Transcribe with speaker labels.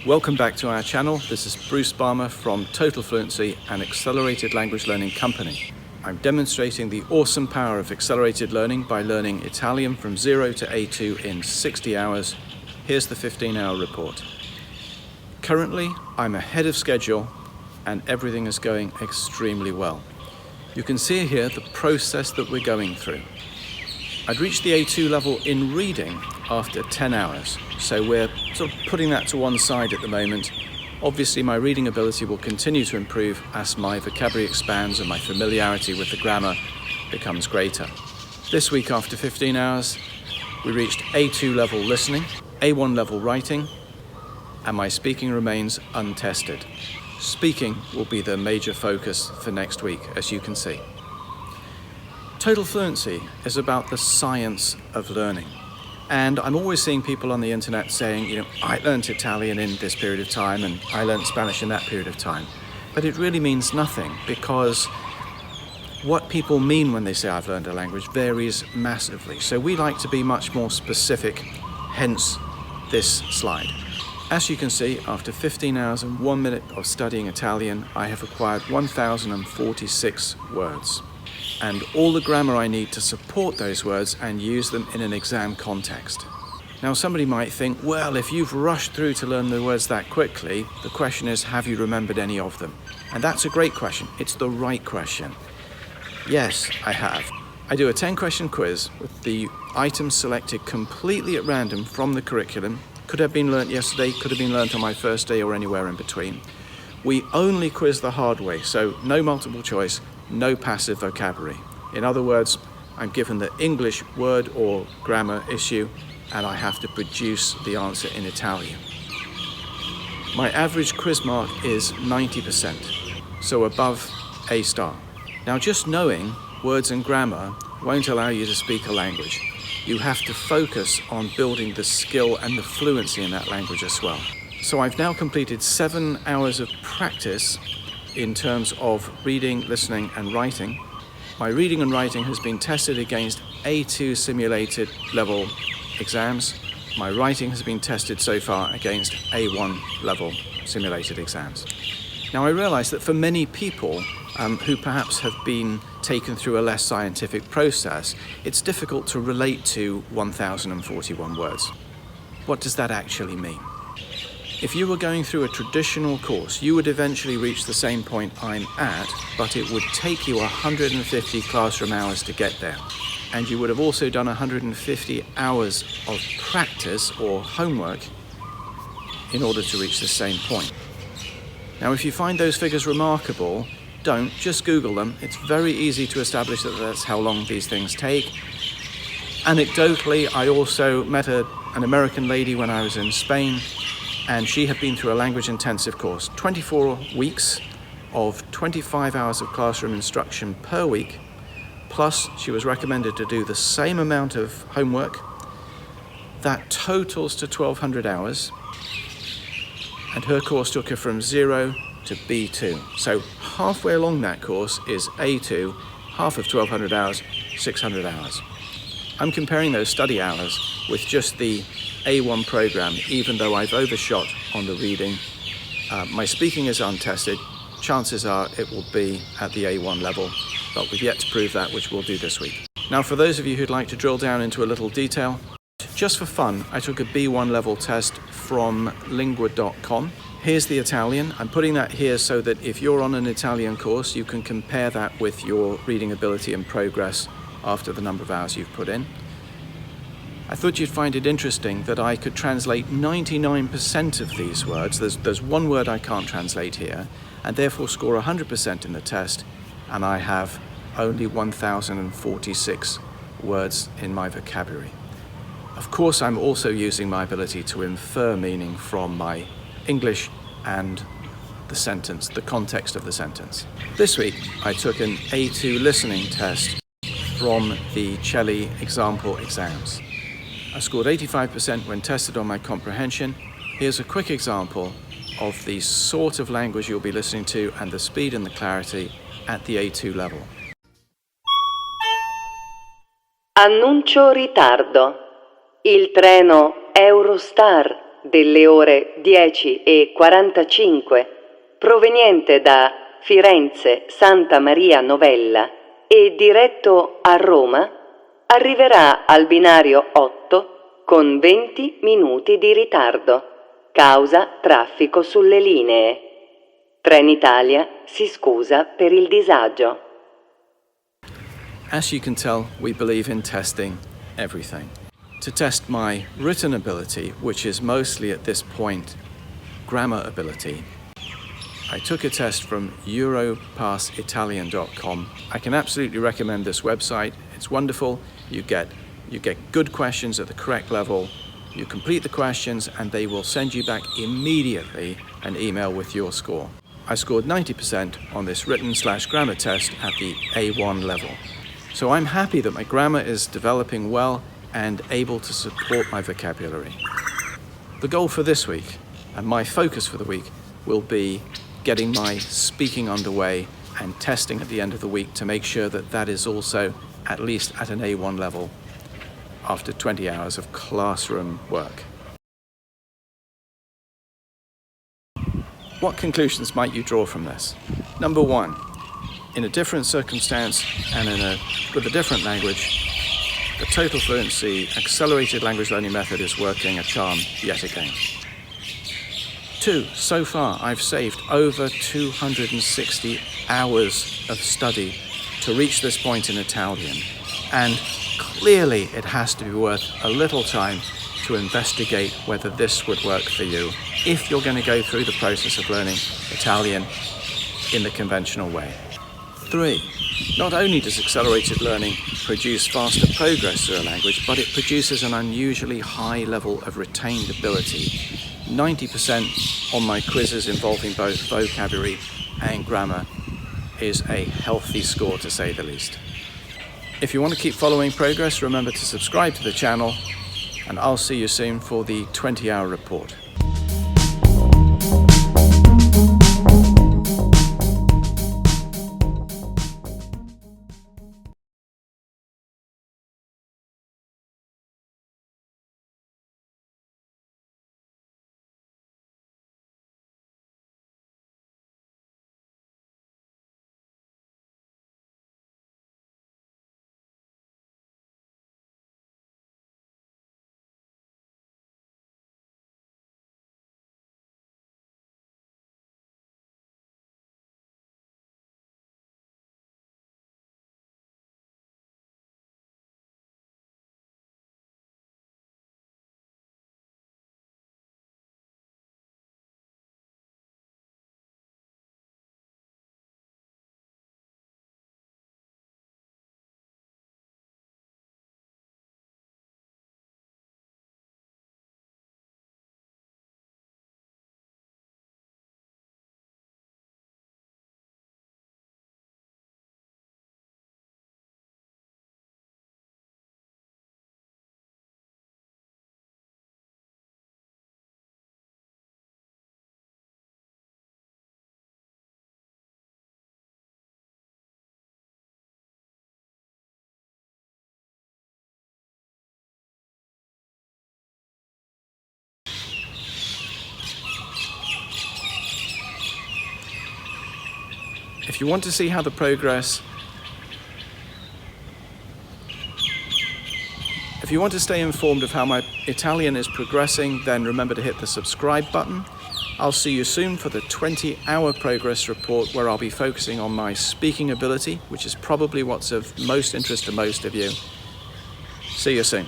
Speaker 1: Welcome back to our channel. This is Bruce Balmer from Total Fluency, an accelerated language learning company. I'm demonstrating the awesome power of accelerated learning by learning Italian from 0 to A2 in 60 hours. Here's the 15-hour report. Currently, I'm ahead of schedule and everything is going extremely well. You can see here the process that we're going through. I'd reached the A2 level in reading after 10 hours, so we're sort of putting that to one side at the moment. Obviously, my reading ability will continue to improve as my vocabulary expands and my familiarity with the grammar becomes greater. This week, after 15 hours, we reached A2 level listening, A1 level writing, and my speaking remains untested. Speaking will be the major focus for next week, as you can see. Total Fluency is about the science of learning. And I'm always seeing people on the internet saying, I learned Italian in this period of time and I learned Spanish in that period of time. But it really means nothing, because what people mean when they say I've learned a language varies massively. So we like to be much more specific, hence this slide. As you can see, after 15 hours and 1 minute of studying Italian, I have acquired 1,046 words. And all the grammar I need to support those words and use them in an exam context. Now, somebody might think, well, if you've rushed through to learn the words that quickly, the question is, have you remembered any of them? And that's a great question. It's the right question. Yes, I have. I do a 10-question quiz with the items selected completely at random from the curriculum. Could have been learnt yesterday, could have been learnt on my first day or anywhere in between. We only quiz the hard way, so no multiple choice, no passive vocabulary. In other words, I'm given the English word or grammar issue and I have to produce the answer in Italian. My average quiz mark is 90%, so above A star. Now, just knowing words and grammar won't allow you to speak a language. You have to focus on building the skill and the fluency in that language as well. So I've now completed 7 hours of practice in terms of reading, listening, and writing. My reading and writing has been tested against A2 simulated level exams. My writing has been tested so far against A1 level simulated exams. Now, I realize that for many people who perhaps have been taken through a less scientific process, it's difficult to relate to 1,041 words. What does that actually mean? If you were going through a traditional course, you would eventually reach the same point I'm at, but it would take you 150 classroom hours to get there. And you would have also done 150 hours of practice or homework in order to reach the same point. Now, if you find those figures remarkable, don't just Google them. It's very easy to establish that that's how long these things take. Anecdotally, I also met an American lady when I was in Spain, and she had been through a language intensive course, 24 weeks of 25 hours of classroom instruction per week, plus she was recommended to do the same amount of homework. That totals to 1,200 hours, and her course took her from 0 to B2. So halfway along that course is A2, half of 1,200 hours, 600 hours. I'm comparing those study hours with just the A1 program, even though I've overshot on the reading. My speaking is untested. Chances are it will be at the A1 level, but we've yet to prove that, which we'll do this week. Now, for those of you who'd like to drill down into a little detail, just for fun, I took a B1 level test from lingua.com. Here's the Italian. I'm putting that here so that if you're on an Italian course, you can compare that with your reading ability and progress after the number of hours you've put in. I thought you'd find it interesting that I could translate 99% of these words. There's one word I can't translate here, and therefore score 100% in the test, and I have only 1,046 words in my vocabulary. Of course, I'm also using my ability to infer meaning from my English and the sentence, the context of the sentence. This week, I took an A2 listening test from the Celli example exams. I scored 85% when tested on my comprehension. Here's a quick example of the sort of language you'll be listening to and the speed and the clarity at the A2 level.
Speaker 2: Annuncio ritardo. Il treno Eurostar delle ore 10:45, proveniente da Firenze Santa Maria Novella e diretto a Roma, arriverà al binario 8 con 20 minuti di ritardo, causa traffico sulle linee. Trenitalia si scusa per il disagio.
Speaker 1: As you can tell, we believe in testing everything. To test my written ability, which is mostly at this point grammar ability, I took a test from europassitalian.com. I can absolutely recommend this website. It's wonderful. You get good questions at the correct level. You complete the questions and they will send you back immediately an email with your score. I scored 90% on this written/grammar test at the A1 level. So I'm happy that my grammar is developing well and able to support my vocabulary. The goal for this week, and my focus for the week, will be getting my speaking underway and testing at the end of the week to make sure that that is also at least at an A1 level after 20 hours of classroom work. What conclusions might you draw from this? Number one, in a different circumstance and with a different language, the Total Fluency Accelerated Language Learning Method is working a charm yet again. 2, so far I've saved over 260 hours of study to reach this point in Italian, and clearly it has to be worth a little time to investigate whether this would work for you if you're going to go through the process of learning Italian in the conventional way. 3, not only does accelerated learning produce faster progress through a language, but it produces an unusually high level of retained ability. 90% on my quizzes involving both vocabulary and grammar is a healthy score, to say the least. If you want to keep following progress, remember to subscribe to the channel, and I'll see you soon for the 20-hour report. If you want to see how the progress, if you want to stay informed of how my Italian is progressing, then remember to hit the subscribe button. I'll see you soon for the 20-hour progress report, where I'll be focusing on my speaking ability, which is probably what's of most interest to most of you. See you soon.